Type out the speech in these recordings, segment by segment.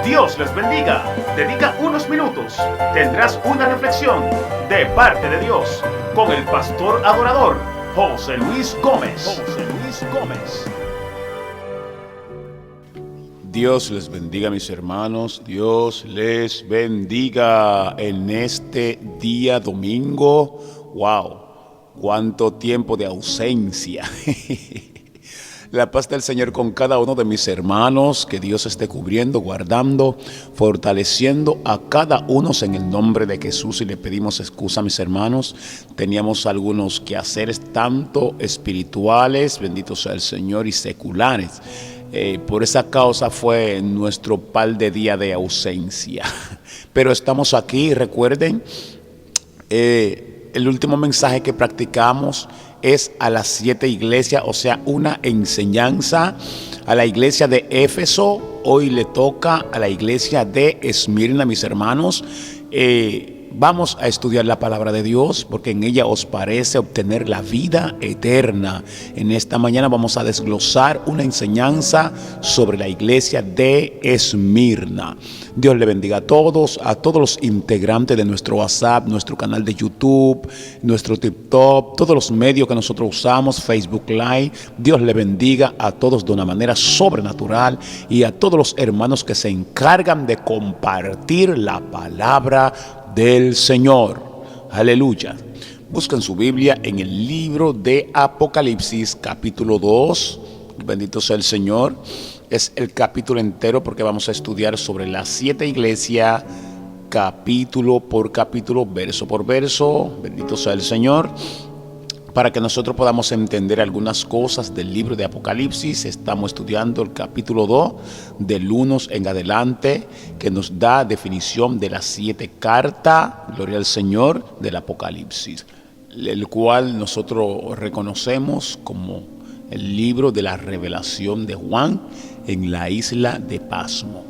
Dios les bendiga. Dedica unos minutos. Tendrás una reflexión de parte de Dios con el pastor adorador José Luis Gómez. Dios les bendiga, mis hermanos. Dios les bendiga en este día domingo. ¡Wow! ¡Cuánto tiempo de ausencia! La paz del Señor con cada uno de mis hermanos, que Dios esté cubriendo, guardando, fortaleciendo a cada uno en el nombre de Jesús. Y le pedimos excusa, mis hermanos, teníamos algunos quehaceres tanto espirituales, bendito sea el Señor, y seculares. Por esa causa fue nuestro par de día de ausencia. Pero estamos aquí, recuerden, el último mensaje que practicamos es a las 7 iglesias, o sea, una enseñanza a la iglesia de Éfeso. Hoy le toca a la iglesia de Esmirna, mis hermanos. Vamos a estudiar la palabra de Dios porque en ella os parece obtener la vida eterna. En esta mañana vamos a desglosar una enseñanza sobre la iglesia de Esmirna. Dios le bendiga a todos los integrantes de nuestro WhatsApp, nuestro canal de YouTube, nuestro TikTok, todos los medios que nosotros usamos, Facebook Live. Dios le bendiga a todos de una manera sobrenatural y a todos los hermanos que se encargan de compartir la palabra del Señor. Aleluya. Busquen su Biblia en el libro de Apocalipsis, capítulo 2. Bendito sea el Señor. Es el capítulo entero porque vamos a estudiar sobre las 7 iglesias, capítulo por capítulo, verso por verso. Bendito sea el Señor. Para que nosotros podamos entender algunas cosas del libro de Apocalipsis, estamos estudiando el capítulo 2, del 1 en adelante, que nos da definición de las 7 cartas, gloria al Señor, del Apocalipsis, el cual nosotros reconocemos como el libro de la revelación de Juan en la isla de Pasmo.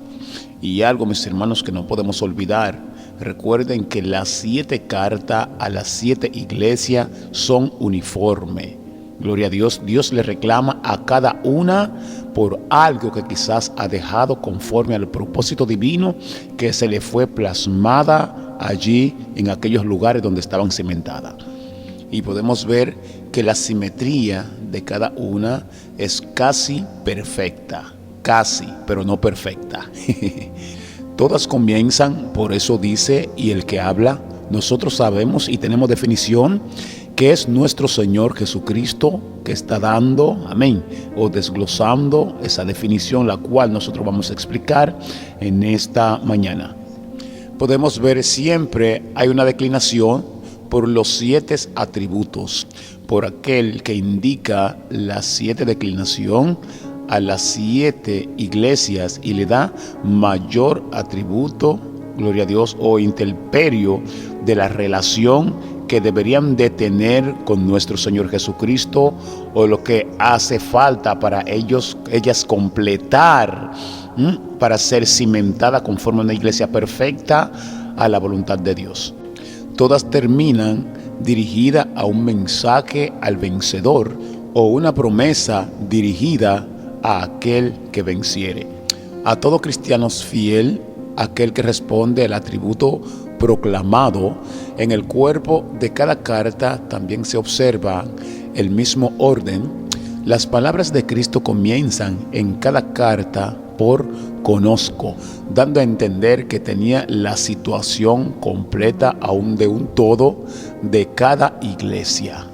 Y algo, mis hermanos, que no podemos olvidar: recuerden que las 7 cartas a las 7 iglesias son uniformes. Gloria a Dios. Dios le reclama a cada una por algo que quizás ha dejado conforme al propósito divino que se le fue plasmada allí en aquellos lugares donde estaban cimentadas. Y podemos ver que la simetría de cada una es casi perfecta. Casi, pero no perfecta. Todas comienzan, por eso dice, y el que habla, nosotros sabemos y tenemos definición que es nuestro Señor Jesucristo que está dando, amén, o desglosando esa definición, la cual nosotros vamos a explicar en esta mañana. Podemos ver siempre hay una declinación por los 7 atributos, por aquel que indica las 7 declinación a las 7 iglesias y le da mayor atributo, gloria a Dios, o interperio de la relación que deberían de tener con nuestro Señor Jesucristo, o lo que hace falta para ellas completar, para ser cimentada conforme a una iglesia perfecta a la voluntad de Dios. Todas terminan dirigida a un mensaje al vencedor o una promesa dirigida a aquel que venciere. A todo cristiano fiel, aquel que responde al atributo proclamado en el cuerpo de cada carta, también se observa el mismo orden. Las palabras de Cristo comienzan en cada carta por conozco, dando a entender que tenía la situación completa aún de un todo de cada iglesia.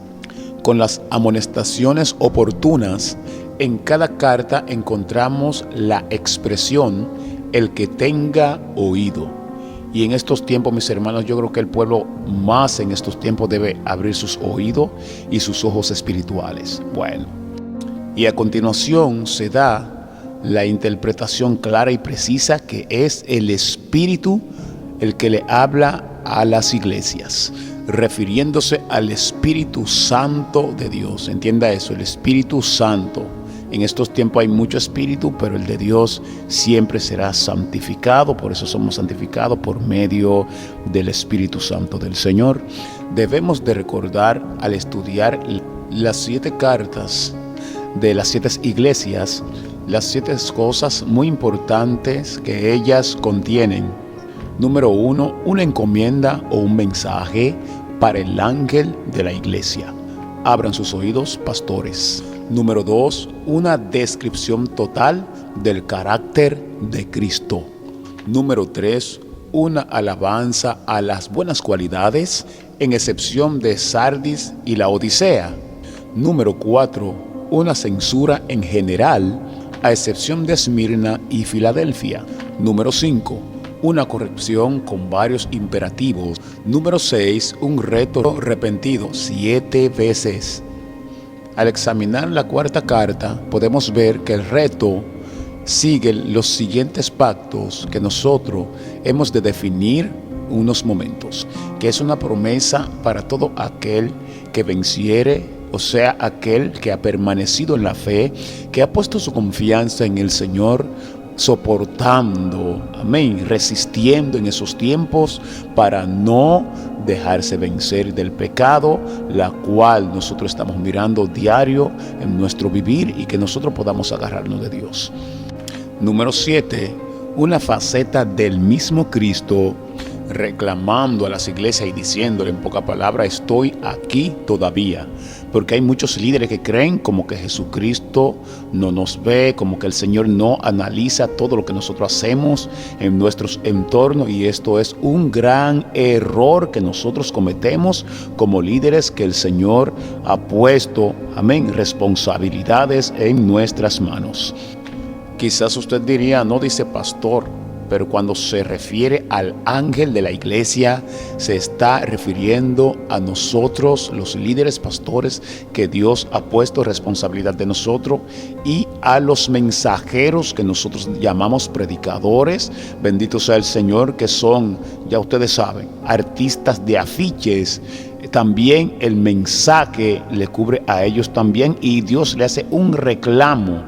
Con las amonestaciones oportunas, en cada carta encontramos la expresión el que tenga oído. Y en estos tiempos, mis hermanos, yo creo que el pueblo más en estos tiempos debe abrir sus oídos y sus ojos espirituales. Bueno, y a continuación se da la interpretación clara y precisa que es el Espíritu el que le habla a las iglesias, refiriéndose al Espíritu Santo de Dios. Entienda eso, el Espíritu Santo. En estos tiempos hay mucho espíritu, pero el de Dios siempre será santificado. Por eso somos santificados por medio del Espíritu Santo del Señor. Debemos de recordar al estudiar las 7 cartas de las 7 iglesias, las 7 cosas muy importantes que ellas contienen. Número 1, una encomienda o un mensaje para el ángel de la iglesia. Abran sus oídos, pastores. Número 2, una descripción total del carácter de Cristo. Número 3, una alabanza a las buenas cualidades, en excepción de Sardis y la Odisea. Número 4, una censura en general, a excepción de Esmirna y Filadelfia. Número 5, una corrección con varios imperativos. Número 6, un reto repetido 7 veces. Al examinar la cuarta carta, podemos ver que el reto sigue los siguientes pactos que nosotros hemos de definir unos momentos, que es una promesa para todo aquel que venciere, o sea, aquel que ha permanecido en la fe, que ha puesto su confianza en el Señor, soportando, amén, resistiendo en esos tiempos para no dejarse vencer del pecado, la cual nosotros estamos mirando diario en nuestro vivir y que nosotros podamos agarrarnos de Dios. Número 7, una faceta del mismo Cristo reclamando a las iglesias y diciéndole en pocas palabras: estoy aquí todavía. Porque hay muchos líderes que creen como que Jesucristo no nos ve, como que el Señor no analiza todo lo que nosotros hacemos en nuestros entornos, y esto es un gran error que nosotros cometemos como líderes que el Señor ha puesto, amén, responsabilidades en nuestras manos. Quizás usted diría: no dice pastor, pero cuando se refiere al ángel de la iglesia, se está refiriendo a nosotros, los líderes pastores, que Dios ha puesto responsabilidad de nosotros, y a los mensajeros que nosotros llamamos predicadores, bendito sea el Señor, que son, ya ustedes saben, artistas de afiches. También el mensaje le cubre a ellos también, y Dios le hace un reclamo,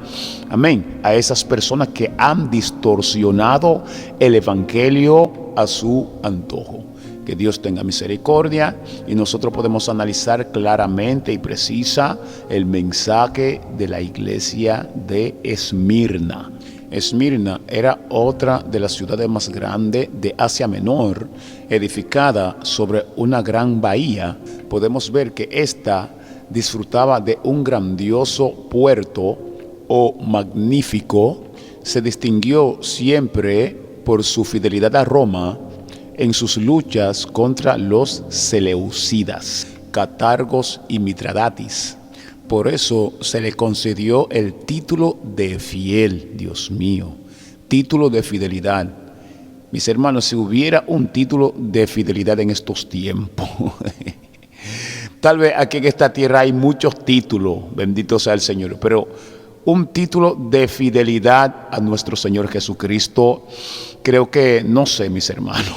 amén, a esas personas que han distorsionado el evangelio a su antojo. Que Dios tenga misericordia y nosotros podemos analizar claramente y precisa el mensaje de la iglesia de Esmirna. Esmirna era otra de las ciudades más grandes de Asia Menor, edificada sobre una gran bahía. Podemos ver que ésta disfrutaba de un grandioso puerto o magnífico. Se distinguió siempre por su fidelidad a Roma en sus luchas contra los seleucidas, catargos y mitradatis. Por eso se le concedió el título de fiel, Dios mío, título de fidelidad. Mis hermanos, si hubiera un título de fidelidad en estos tiempos, tal vez aquí en esta tierra hay muchos títulos, bendito sea el Señor, pero un título de fidelidad a nuestro Señor Jesucristo, creo que, no sé, mis hermanos,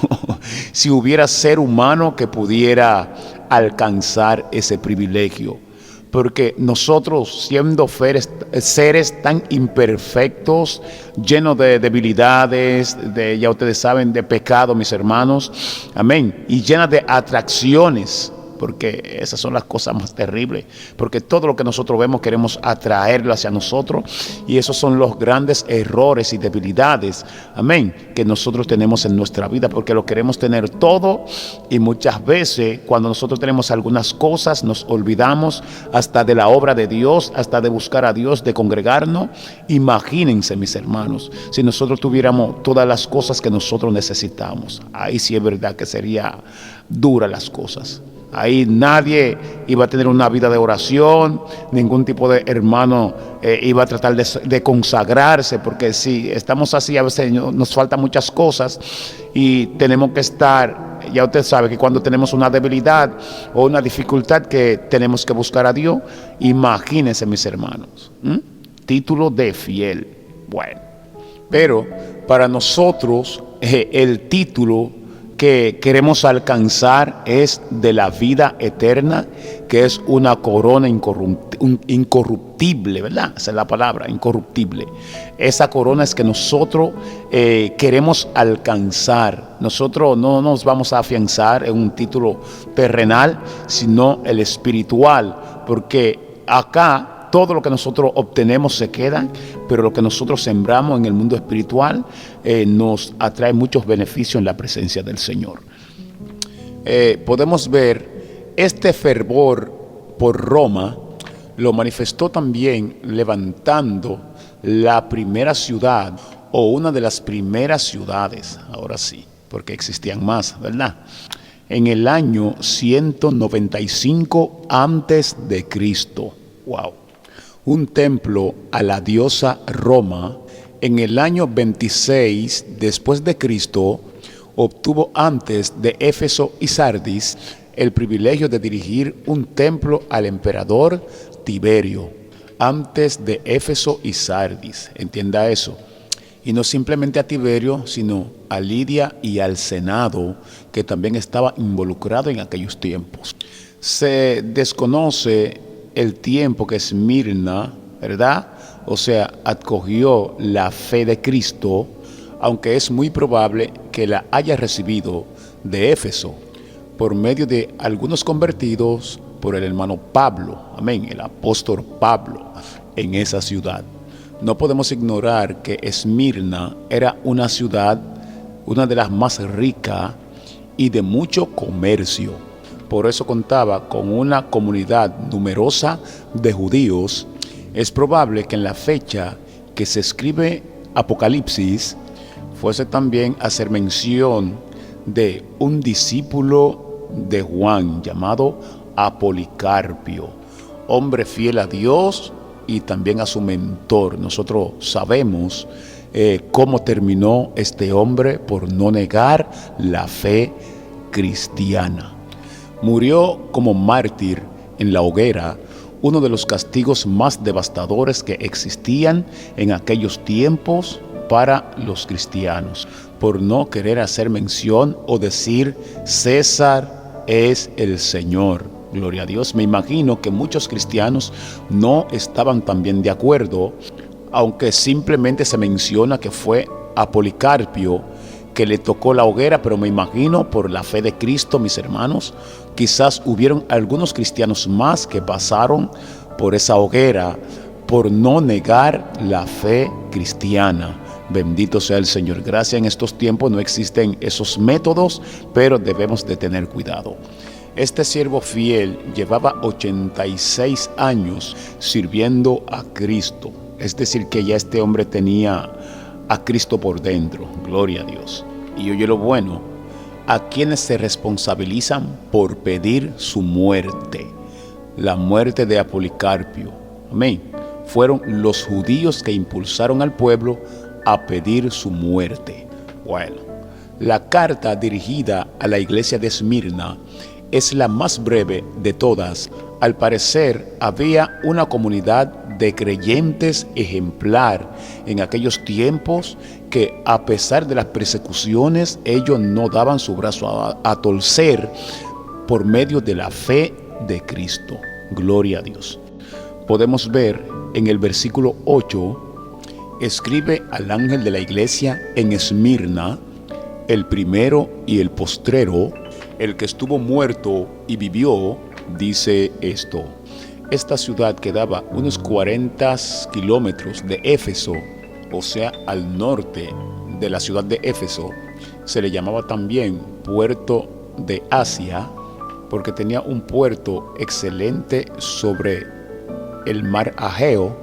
si hubiera ser humano que pudiera alcanzar ese privilegio. Porque nosotros, siendo seres tan imperfectos, llenos de debilidades, ya ustedes saben, de pecado, mis hermanos, amén, y llenas de atracciones, porque esas son las cosas más terribles, porque todo lo que nosotros vemos queremos atraerlo hacia nosotros, y esos son los grandes errores y debilidades, amén, que nosotros tenemos en nuestra vida, porque lo queremos tener todo, y muchas veces cuando nosotros tenemos algunas cosas nos olvidamos hasta de la obra de Dios, hasta de buscar a Dios, de congregarnos. Imagínense, mis hermanos, si nosotros tuviéramos todas las cosas que nosotros necesitamos, ahí sí es verdad que sería duras las cosas. Ahí nadie iba a tener una vida de oración, ningún tipo de hermano iba a tratar de consagrarse, porque si estamos así, a veces nos faltan muchas cosas y tenemos que estar, ya usted sabe que cuando tenemos una debilidad o una dificultad que tenemos que buscar a Dios, imagínense, mis hermanos, título de fiel. Bueno, pero para nosotros el título que queremos alcanzar es de la vida eterna, que es una corona incorruptible, ¿verdad? Esa es la palabra, incorruptible. Esa corona es que nosotros queremos alcanzar. Nosotros no nos vamos a afianzar en un título terrenal, sino el espiritual, porque acá todo lo que nosotros obtenemos se queda, pero lo que nosotros sembramos en el mundo espiritual nos atrae muchos beneficios en la presencia del Señor. Podemos ver este fervor por Roma, lo manifestó también levantando la primera ciudad, o una de las primeras ciudades, ahora sí, porque existían más, ¿verdad? En el año 195 antes de Cristo. Wow. Un templo a la diosa Roma. En el año 26 después de Cristo obtuvo antes de Éfeso y Sardis el privilegio de dirigir un templo al emperador Tiberio, antes de Éfeso y Sardis. Entienda eso. Y no simplemente a Tiberio, sino a Lidia y al Senado, que también estaba involucrado en aquellos tiempos. Se desconoce el tiempo que Esmirna, ¿verdad? O sea, acogió la fe de Cristo, aunque es muy probable que la haya recibido de Éfeso, por medio de algunos convertidos por el hermano Pablo, amén, el apóstol Pablo, en esa ciudad. No podemos ignorar que Esmirna era una ciudad, una de las más ricas y de mucho comercio. Por eso contaba con una comunidad numerosa de judíos. Es probable que en la fecha que se escribe Apocalipsis fuese también hacer mención de un discípulo de Juan llamado Apolicarpio, hombre fiel a Dios y también a su mentor. Nosotros sabemos cómo terminó este hombre por no negar la fe cristiana. Murió como mártir en la hoguera, uno de los castigos más devastadores que existían en aquellos tiempos para los cristianos, por no querer hacer mención o decir César es el Señor. Gloria a Dios. Me imagino que muchos cristianos no estaban también de acuerdo, aunque simplemente se menciona que fue a Policarpio que le tocó la hoguera, pero me imagino por la fe de Cristo, mis hermanos, quizás hubieron algunos cristianos más que pasaron por esa hoguera por no negar la fe cristiana. Bendito sea el Señor. Gracias, en estos tiempos no existen esos métodos, pero debemos de tener cuidado. Este siervo fiel llevaba 86 años sirviendo a Cristo. Es decir, que ya este hombre tenía a Cristo por dentro. Gloria a Dios. Y oye lo bueno, a quienes se responsabilizan por pedir su muerte. La muerte de Apolicarpio. Amén. Fueron los judíos que impulsaron al pueblo a pedir su muerte. Bueno, la carta dirigida a la iglesia de Esmirna es la más breve de todas. Al parecer, había una comunidad de creyentes ejemplar en aquellos tiempos que, a pesar de las persecuciones, ellos no daban su brazo a torcer por medio de la fe de Cristo. Gloria a Dios. Podemos ver en el versículo 8, escribe al ángel de la iglesia en Esmirna, el primero y el postrero, el que estuvo muerto y vivió, dice esto. Esta ciudad quedaba unos 40 kilómetros de Éfeso, o sea, al norte de la ciudad de Éfeso. Se le llamaba también puerto de Asia, porque tenía un puerto excelente sobre el mar Ageo.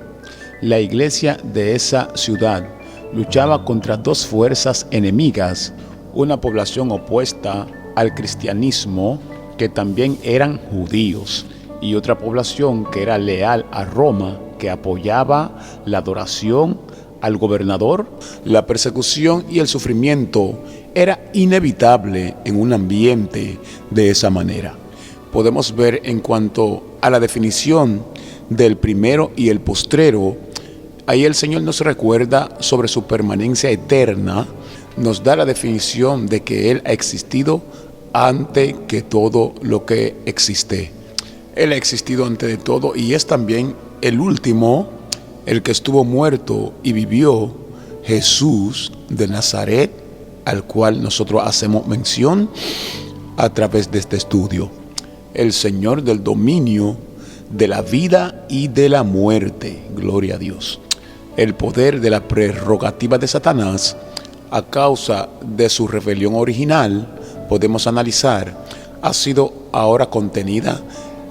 La iglesia de esa ciudad luchaba contra dos fuerzas enemigas, una población opuesta al cristianismo, que también eran judíos, y otra población que era leal a Roma, que apoyaba la adoración al gobernador. La persecución y el sufrimiento era inevitable en un ambiente de esa manera. Podemos ver en cuanto a la definición del primero y el postrero, ahí el Señor nos recuerda sobre su permanencia eterna, nos da la definición de que Él ha existido antes que todo lo que existe. Él ha existido antes de todo y es también el último, el que estuvo muerto y vivió, Jesús de Nazaret, al cual nosotros hacemos mención a través de este estudio. El Señor del dominio de la vida y de la muerte. Gloria a Dios. El poder de la prerrogativa de Satanás, a causa de su rebelión original, podemos analizar, ha sido ahora contenida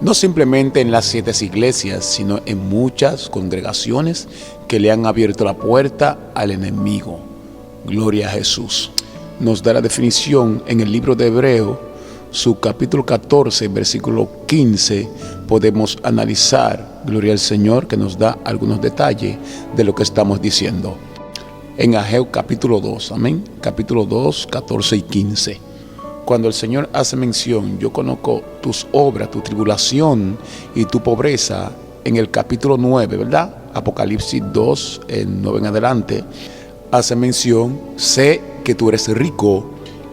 no simplemente en las 7 iglesias, sino en muchas congregaciones que le han abierto la puerta al enemigo. Gloria a Jesús. Nos da la definición en el libro de Hebreos, su capítulo 14, versículo 15, podemos analizar, gloria al Señor, que nos da algunos detalles de lo que estamos diciendo. En Ageo capítulo 2, amén, capítulo 2, 14 y 15. Cuando el Señor hace mención, yo conozco tus obras, tu tribulación y tu pobreza, en el capítulo 9, ¿verdad? Apocalipsis 2, 9 en adelante, hace mención, sé que tú eres rico,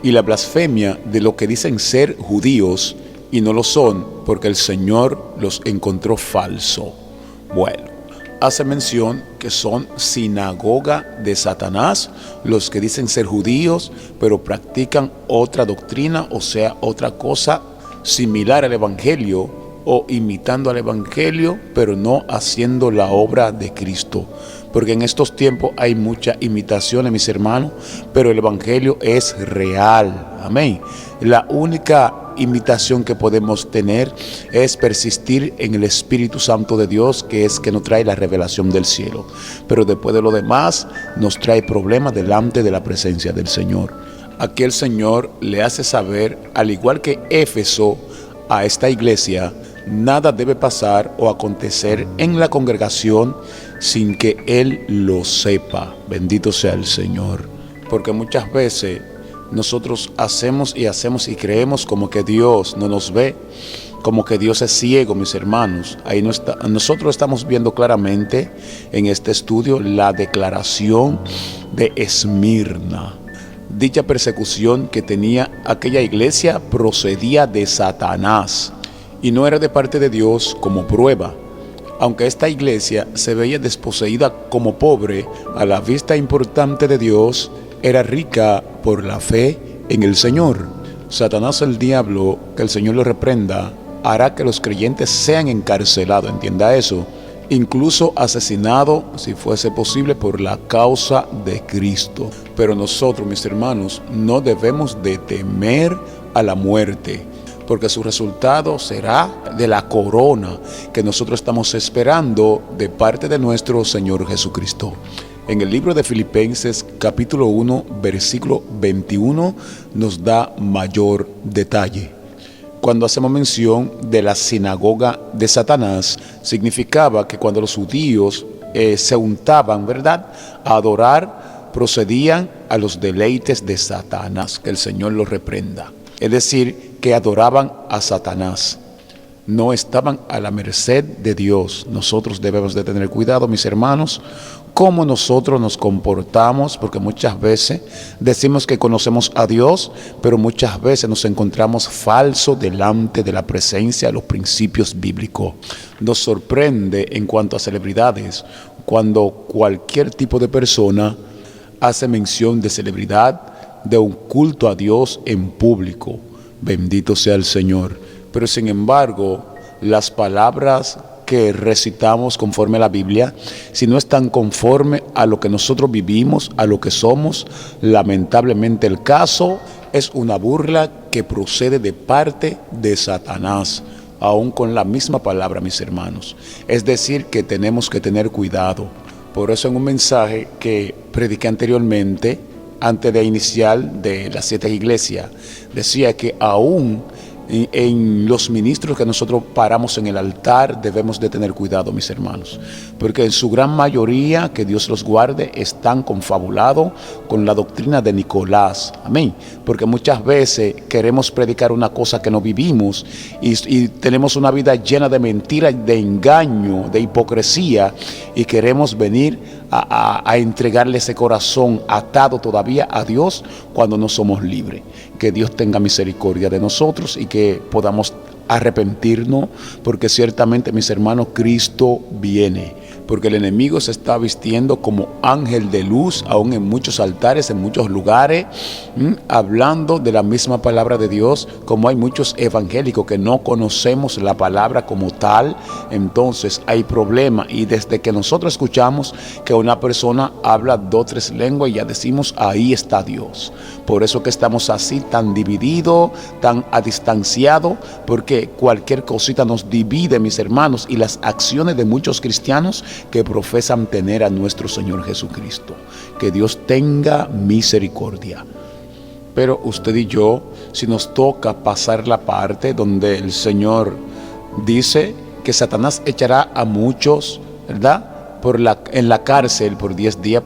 y la blasfemia de lo que dicen ser judíos y no lo son, porque el Señor los encontró falso. Bueno, hace mención que son sinagoga de Satanás, los que dicen ser judíos, pero practican otra doctrina, o sea, otra cosa similar al Evangelio, o imitando al Evangelio, pero no haciendo la obra de Cristo. Porque en estos tiempos hay muchas imitaciones, mis hermanos, pero el Evangelio es real. Amén. La única imitación que podemos tener es persistir en el Espíritu Santo de Dios, que es que nos trae la revelación del cielo. Pero después de lo demás, nos trae problemas delante de la presencia del Señor. Aquí el Señor le hace saber, al igual que Éfeso, a esta iglesia, nada debe pasar o acontecer en la congregación sin que Él lo sepa. Bendito sea el Señor. Porque muchas veces nosotros hacemos y creemos como que Dios no nos ve, como que Dios es ciego, mis hermanos. Ahí no está. Nosotros estamos viendo claramente en este estudio la declaración de Esmirna. Dicha persecución que tenía aquella iglesia procedía de Satanás y no era de parte de Dios como prueba. Aunque esta iglesia se veía desposeída como pobre, a la vista importante de Dios, era rica por la fe en el Señor. Satanás, el diablo, que el Señor lo reprenda, hará que los creyentes sean encarcelados, entienda eso, incluso asesinado, si fuese posible, por la causa de Cristo. Pero nosotros, mis hermanos, no debemos de temer a la muerte, porque su resultado será de la corona que nosotros estamos esperando de parte de nuestro Señor Jesucristo. En el libro de Filipenses capítulo 1, versículo 21, nos da mayor detalle. Cuando hacemos mención de la sinagoga de Satanás, significaba que cuando los judíos se juntaban, ¿verdad?, a adorar, procedían a los deleites de Satanás, que el Señor los reprenda. Es decir, que adoraban a Satanás. No estaban a la merced de Dios. Nosotros debemos de tener cuidado, mis hermanos, cómo nosotros nos comportamos, porque muchas veces decimos que conocemos a Dios, pero muchas veces nos encontramos falsos delante de la presencia de los principios bíblicos. Nos sorprende en cuanto a celebridades, cuando cualquier tipo de persona hace mención de celebridad, de un culto a Dios en público. Bendito sea el Señor. Pero sin embargo, las palabras que recitamos conforme a la Biblia, si no están conforme a lo que nosotros vivimos, a lo que somos, lamentablemente el caso es una burla que procede de parte de Satanás, aún con la misma palabra, mis hermanos. Es decir, que tenemos que tener cuidado. Por eso en un mensaje que prediqué anteriormente, antes de iniciar de las 7 iglesias, decía que aún en los ministros que nosotros paramos en el altar debemos de tener cuidado, mis hermanos, porque en su gran mayoría, que Dios los guarde, están confabulados con la doctrina de Nicolás. Amén. Porque muchas veces queremos predicar una cosa que no vivimos y tenemos una vida llena de mentiras, de engaño, de hipocresía, y queremos venir a entregarle ese corazón atado todavía a Dios cuando no somos libres. Que Dios tenga misericordia de nosotros y que podamos arrepentirnos, porque ciertamente, mis hermanos, Cristo viene. porque el enemigo se está vistiendo como ángel de luz, aún en muchos altares, en muchos lugares, hablando de la misma palabra de Dios. Como hay muchos evangélicos que no conocemos la palabra como tal, entonces hay problema. Y desde que nosotros escuchamos que una persona habla 2 o 3 lenguas, ya decimos, ahí está Dios. Por eso que estamos así, tan divididos, tan distanciados, porque cualquier cosita nos divide, mis hermanos, y las acciones de muchos cristianos que profesan tener a nuestro Señor Jesucristo. Que Dios tenga misericordia. Pero usted y yo, si nos toca pasar la parte donde el Señor dice que Satanás echará a muchos, ¿verdad?, en la cárcel por 10 días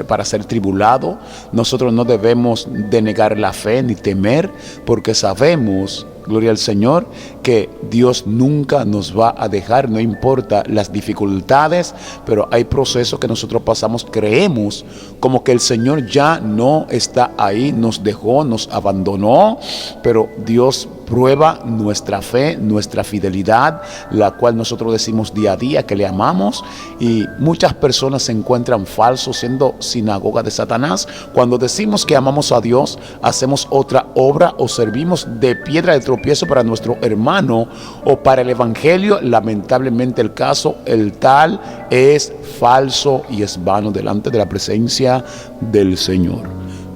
para ser tribulado, nosotros no debemos de negar la fe ni temer, porque sabemos, gloria al Señor, que Dios nunca nos va a dejar, no importa las dificultades, pero hay procesos que nosotros pasamos, creemos como que el Señor ya no está ahí, nos dejó, nos abandonó, pero Dios prueba nuestra fe, nuestra fidelidad, la cual nosotros decimos día a día que le amamos, y muchas personas se encuentran falsos, siendo sinagoga de Satanás. Cuando decimos que amamos a Dios, hacemos otra obra o servimos de piedra de tropiezo para nuestro hermano o para el evangelio. Lamentablemente el tal es falso y es vano delante de la presencia del Señor.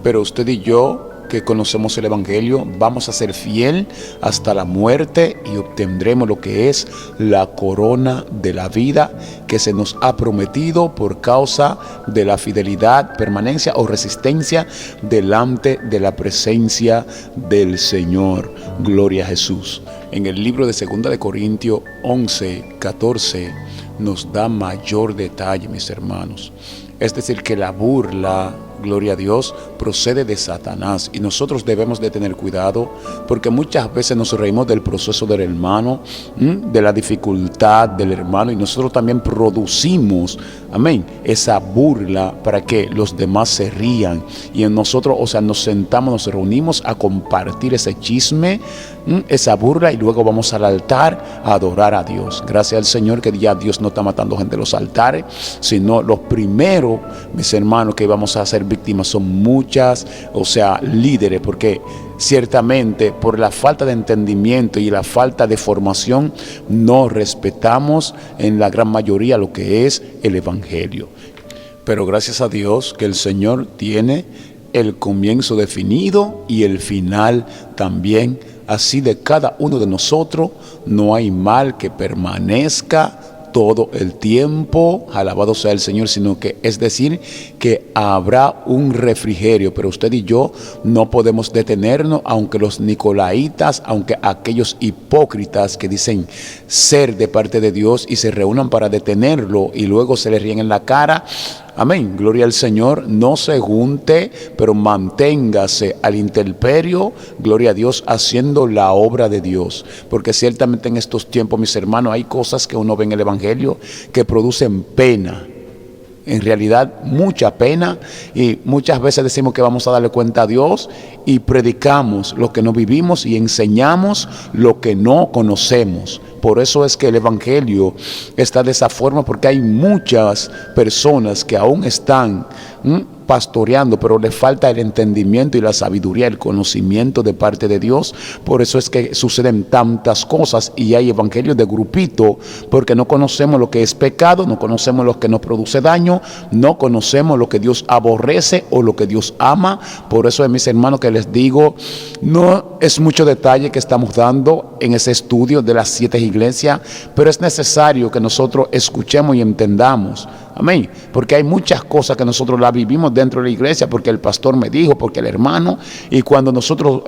Pero usted y yo, que conocemos el evangelio, vamos a ser fiel hasta la muerte y obtendremos lo que es la corona de la vida que se nos ha prometido por causa de la fidelidad, permanencia o resistencia delante de la presencia del Señor. Gloria a Jesús. En el libro de 2 de Corintios 11:14 nos da mayor detalle, mis hermanos. Es decir, que la burla, gloria a Dios, procede de Satanás, y nosotros debemos de tener cuidado, porque muchas veces nos reímos del proceso del hermano, de la dificultad del hermano, y nosotros también producimos, amén, esa burla para que los demás se rían, y en nosotros, o sea, nos sentamos, nos reunimos a compartir ese chisme, esa burla, y luego vamos al altar a adorar a Dios. Gracias al Señor que ya Dios no está matando gente en los altares, sino los primeros, mis hermanos, que vamos a ser víctimas son muchas, o sea, líderes, porque ciertamente por la falta de entendimiento y la falta de formación no respetamos en la gran mayoría lo que es el evangelio. Pero gracias a Dios que el Señor tiene el comienzo definido y el final también. Así de cada uno de nosotros no hay mal que permanezca todo el tiempo, alabado sea el Señor, sino que es decir, que habrá un refrigerio, pero usted y yo no podemos detenernos, aunque los nicolaitas, aunque aquellos hipócritas que dicen ser de parte de Dios y se reúnan para detenerlo y luego se le ríen en la cara. Amén, gloria al Señor, no se junte, pero manténgase al intemperio, gloria a Dios, haciendo la obra de Dios, porque ciertamente en estos tiempos, mis hermanos, hay cosas que uno ve en el evangelio que producen pena, en realidad mucha pena, y muchas veces decimos que vamos a darle cuenta a Dios y predicamos lo que no vivimos y enseñamos lo que no conocemos. Por eso es que el evangelio está de esa forma, porque hay muchas personas que aún están pastoreando, pero le falta el entendimiento y la sabiduría, el conocimiento de parte de Dios. Por eso es que suceden tantas cosas y hay evangelios de grupito, porque no conocemos lo que es pecado, no conocemos lo que nos produce daño, no conocemos lo que Dios aborrece o lo que Dios ama. Por eso, mis hermanos, que les digo, no es mucho detalle que estamos dando en ese estudio de las 7 iglesias, pero es necesario que nosotros escuchemos y entendamos. Amén, porque hay muchas cosas que nosotros las vivimos dentro de la iglesia, porque el pastor me dijo, porque el hermano, y cuando nosotros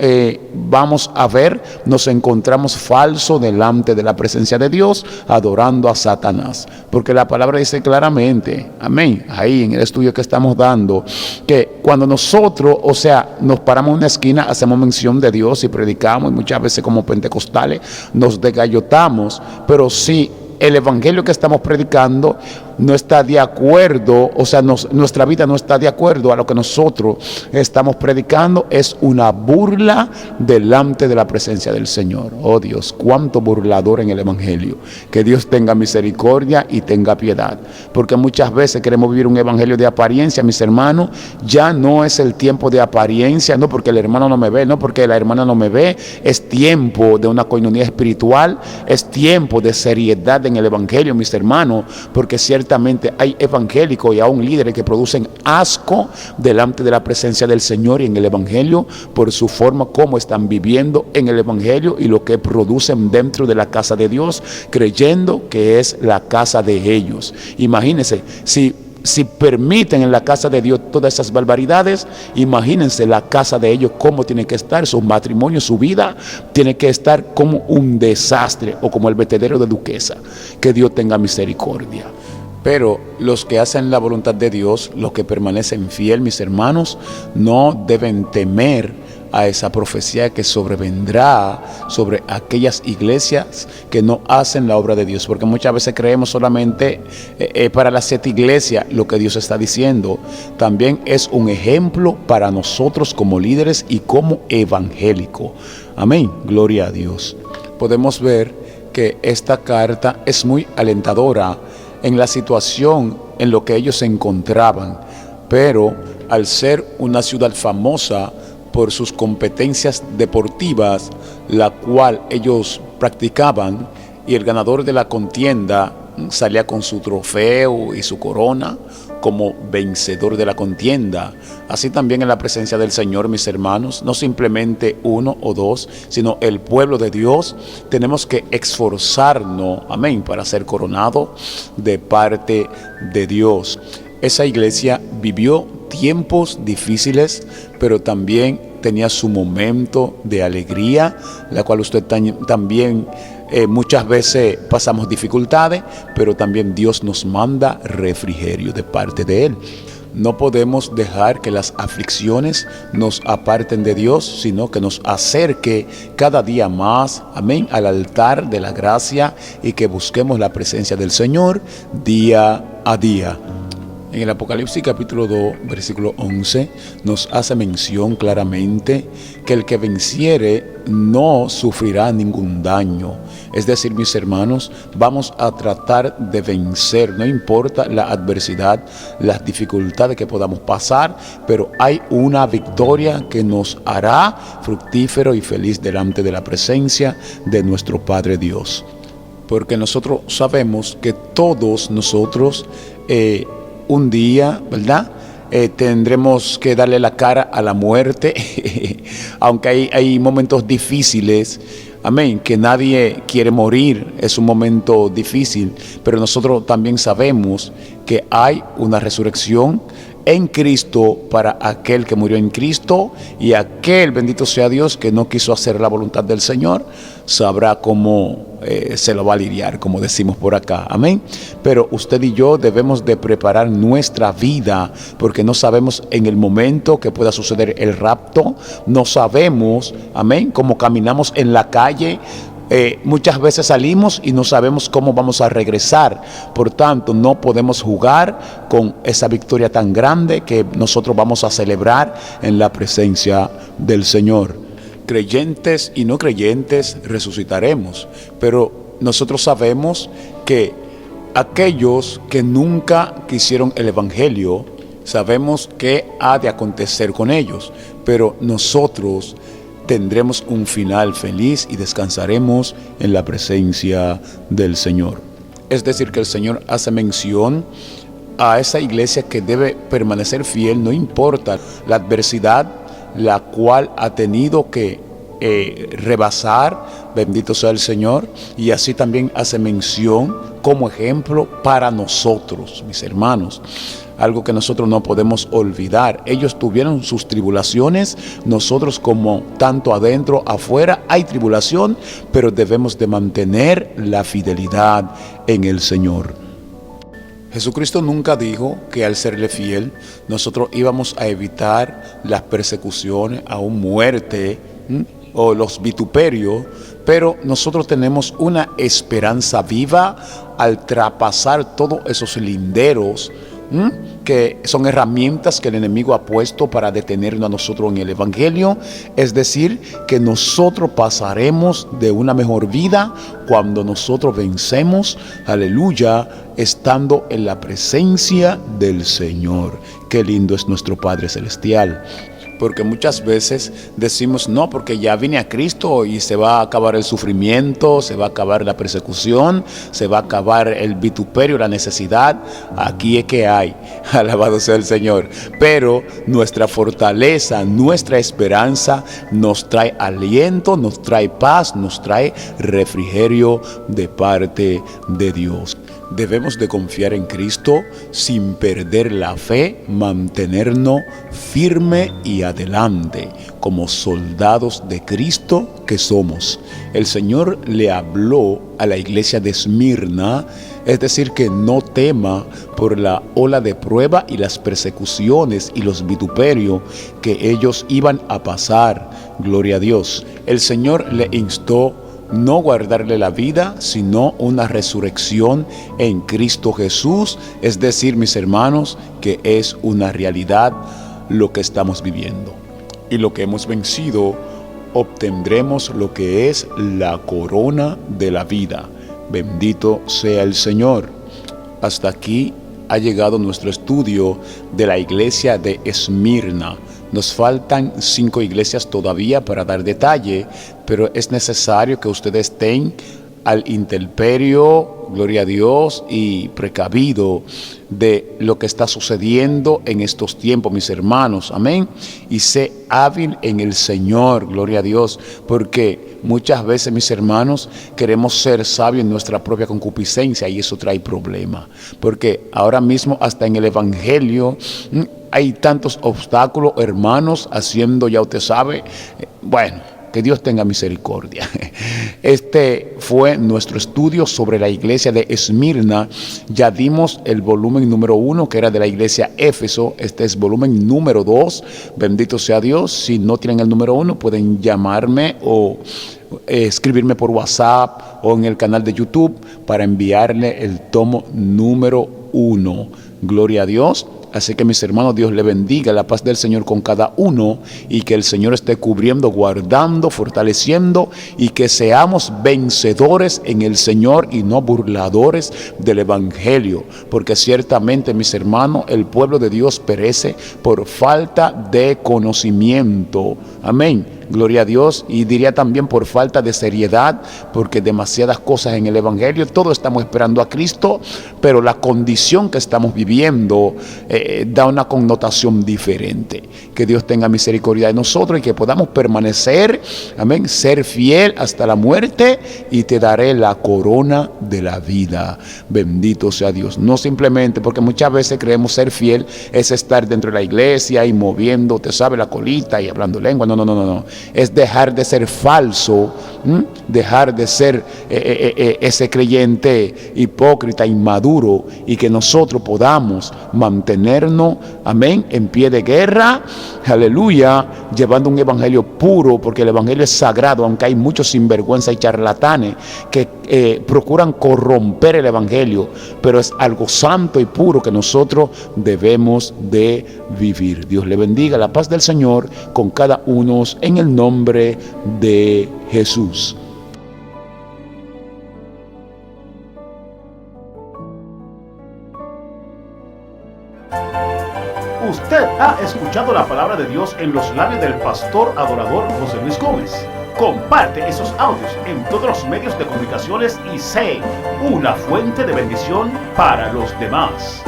vamos a ver, nos encontramos falsos delante de la presencia de Dios, adorando a Satanás, porque la palabra dice claramente, amén, ahí en el estudio que estamos dando, que cuando nosotros, o sea, nos paramos en una esquina, hacemos mención de Dios y predicamos, y muchas veces como pentecostales nos desgallotamos, pero sí, el evangelio que estamos predicando, no está de acuerdo, o sea, nuestra vida no está de acuerdo a lo que nosotros estamos predicando, es una burla delante de la presencia del Señor. Oh Dios, cuánto burlador en el Evangelio. Que Dios tenga misericordia y tenga piedad, porque muchas veces queremos vivir un evangelio de apariencia, mis hermanos. Ya no es el tiempo de apariencia, no porque el hermano no me ve, no porque la hermana no me ve. Es tiempo de una coinonía espiritual, es tiempo de seriedad en el evangelio, mis hermanos, porque ciertamente hay evangélicos y aún líderes que producen asco delante de la presencia del Señor y en el evangelio por su forma como están viviendo en el evangelio y lo que producen dentro de la casa de Dios, creyendo que es la casa de ellos. Imagínense, si permiten en la casa de Dios todas esas barbaridades, imagínense la casa de ellos cómo tiene que estar, su matrimonio, su vida tiene que estar como un desastre o como el vertedero de Duquesa. Que Dios tenga misericordia. Pero los que hacen la voluntad de Dios, los que permanecen fiel, mis hermanos, no deben temer a esa profecía que sobrevendrá sobre aquellas iglesias que no hacen la obra de Dios, porque muchas veces creemos solamente para las 7 iglesias lo que Dios está diciendo. También es un ejemplo para nosotros como líderes y como evangélicos. Amén, gloria a Dios. Podemos ver que esta carta es muy alentadora en la situación en lo que ellos se encontraban, pero al ser una ciudad famosa por sus competencias deportivas, la cual ellos practicaban, y el ganador de la contienda salía con su trofeo y su corona como vencedor de la contienda. Así también en la presencia del Señor, mis hermanos, no simplemente uno o dos, sino el pueblo de Dios, tenemos que esforzarnos, amén, para ser coronado de parte de Dios. Esa iglesia vivió tiempos difíciles, pero también tenía su momento de alegría, la cual usted también muchas veces pasamos dificultades, pero también Dios nos manda refrigerio de parte de Él. No podemos dejar que las aflicciones nos aparten de Dios, sino que nos acerque cada día más, amén, al altar de la gracia y que busquemos la presencia del Señor día a día. En el Apocalipsis capítulo 2, versículo 11, nos hace mención claramente que el que venciere no sufrirá ningún daño. Es decir, mis hermanos, vamos a tratar de vencer, no importa la adversidad, las dificultades que podamos pasar, pero hay una victoria que nos hará fructífero y feliz delante de la presencia de nuestro Padre Dios. Porque nosotros sabemos que todos nosotros un día, ¿verdad? Tendremos que darle la cara a la muerte, aunque hay momentos difíciles, amén, que nadie quiere morir, es un momento difícil, pero nosotros también sabemos que hay una resurrección en Cristo para aquel que murió en Cristo, y aquel, bendito sea Dios, que no quiso hacer la voluntad del Señor, sabrá cómo se lo va a lidiar, como decimos por acá, amén. Pero usted y yo debemos de preparar nuestra vida, porque no sabemos en el momento que pueda suceder el rapto, no sabemos, amén, cómo caminamos en la calle. Muchas veces salimos y no sabemos cómo vamos a regresar. Por tanto, no podemos jugar con esa victoria tan grande que nosotros vamos a celebrar en la presencia del Señor. Creyentes y no creyentes resucitaremos, pero nosotros sabemos que aquellos que nunca quisieron el Evangelio, sabemos qué ha de acontecer con ellos, pero nosotros tendremos un final feliz y descansaremos en la presencia del Señor. Es decir, que el Señor hace mención a esa iglesia que debe permanecer fiel, no importa la adversidad, la cual ha tenido que rebasar, bendito sea el Señor, y así también hace mención como ejemplo para nosotros, mis hermanos. Algo que nosotros no podemos olvidar. Ellos tuvieron sus tribulaciones, nosotros como tanto adentro, afuera hay tribulación, pero debemos de mantener la fidelidad en el Señor. Jesucristo nunca dijo que al serle fiel nosotros íbamos a evitar las persecuciones, aún muerte, o los vituperios, pero nosotros tenemos una esperanza viva al traspasar todos esos linderos, que son herramientas que el enemigo ha puesto para detenernos a nosotros en el Evangelio. Es decir, que nosotros pasaremos de una mejor vida cuando nosotros vencemos, aleluya, estando en la presencia del Señor. Qué lindo es nuestro Padre Celestial. Porque muchas veces decimos, no, porque ya vine a Cristo y se va a acabar el sufrimiento, se va a acabar la persecución, se va a acabar el vituperio, la necesidad. Aquí es que hay, alabado sea el Señor. Pero nuestra fortaleza, nuestra esperanza nos trae aliento, nos trae paz, nos trae refrigerio de parte de Dios. Debemos de confiar en Cristo sin perder la fe, mantenernos firme y adelante como soldados de Cristo que somos. El Señor le habló a la iglesia de Esmirna, es decir, que no tema por la ola de prueba y las persecuciones y los vituperios que ellos iban a pasar. Gloria a Dios. El Señor le instó no guardarle la vida, sino una resurrección en Cristo Jesús. Es decir, mis hermanos, que es una realidad lo que estamos viviendo. Y lo que hemos vencido, obtendremos lo que es la corona de la vida. Bendito sea el Señor. Hasta aquí ha llegado nuestro estudio de la iglesia de Esmirna. Nos faltan 5 iglesias todavía para dar detalle, pero es necesario que ustedes estén al intemperio, gloria a Dios, y precavido de lo que está sucediendo en estos tiempos, mis hermanos, amén. Y sé hábil en el Señor, gloria a Dios, porque muchas veces, mis hermanos, queremos ser sabios en nuestra propia concupiscencia y eso trae problemas, porque ahora mismo hasta en el Evangelio hay tantos obstáculos, hermanos, haciendo, ya usted sabe, bueno, que Dios tenga misericordia. Este fue nuestro estudio sobre la iglesia de Esmirna. Ya dimos el volumen número 1, que era de la iglesia Éfeso. Este es volumen número 2. Bendito sea Dios. Si no tienen el número 1, pueden llamarme o escribirme por WhatsApp o en el canal de YouTube para enviarle el tomo número 1. Gloria a Dios. Así que mis hermanos, Dios le bendiga, la paz del Señor con cada uno y que el Señor esté cubriendo, guardando, fortaleciendo y que seamos vencedores en el Señor y no burladores del Evangelio. Porque ciertamente, mis hermanos, el pueblo de Dios perece por falta de conocimiento. Amén. Gloria a Dios. Y diría también por falta de seriedad, porque demasiadas cosas en el Evangelio, todos estamos esperando a Cristo, pero la condición que estamos viviendo da una connotación diferente. Que Dios tenga misericordia de nosotros y que podamos permanecer, amén, ser fiel hasta la muerte y te daré la corona de la vida. Bendito sea Dios. No simplemente, porque muchas veces creemos ser fiel es estar dentro de la iglesia y moviendo, te sabe, la colita y hablando lengua. No. Es dejar de ser falso, dejar de ser ese creyente hipócrita, inmaduro, y que nosotros podamos mantenernos, amén, en pie de guerra, aleluya, llevando un evangelio puro, porque el evangelio es sagrado, aunque hay muchos sinvergüenza y charlatanes que procuran corromper el evangelio, pero es algo santo y puro que nosotros debemos de vivir. Dios le bendiga, la paz del Señor con cada uno en el nombre de Jesús. Usted ha escuchado la palabra de Dios en los labios del pastor adorador José Luis Gómez. Comparte esos audios en todos los medios de comunicaciones y sé una fuente de bendición para los demás.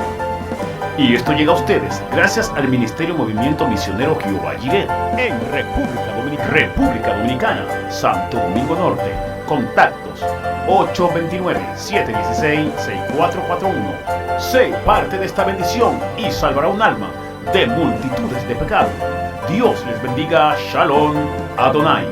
Y esto llega a ustedes gracias al Ministerio Movimiento Misionero Jehová Jireh en República Dominicana, Santo Domingo Norte. Contactos 829-716-6441. Sé parte de esta bendición y salvará un alma de multitudes de pecados. Dios les bendiga. Shalom Adonai.